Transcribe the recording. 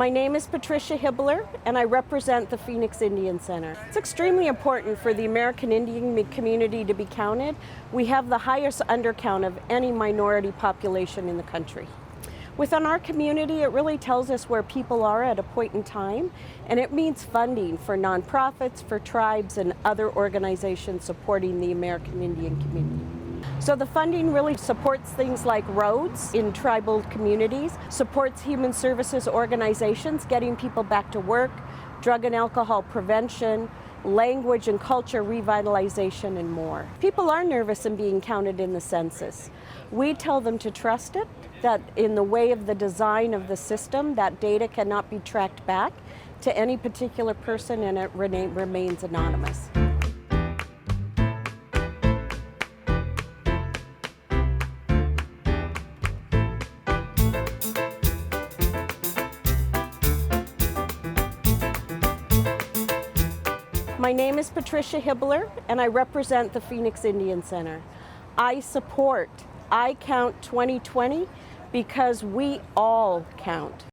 My name is Patricia Hibbler, and I represent the Phoenix Indian Center. It's extremely important for the American Indian community to be counted. We have the highest undercount of any minority population in the country. Within our community, it really tells us where people are at a point in time, and it means funding for nonprofits, for tribes, and other organizations supporting the American Indian community. So the funding really supports things like roads in tribal communities, supports human services organizations, getting people back to work, drug and alcohol prevention, language and culture revitalization, and more. People are nervous in being counted in the census. We tell them to trust it, that in the way of the design of the system, that data cannot be tracked back to any particular person and it remains anonymous. My name is Patricia Hibbler, and I represent the Phoenix Indian Center. I support I Count 2020 because we all count.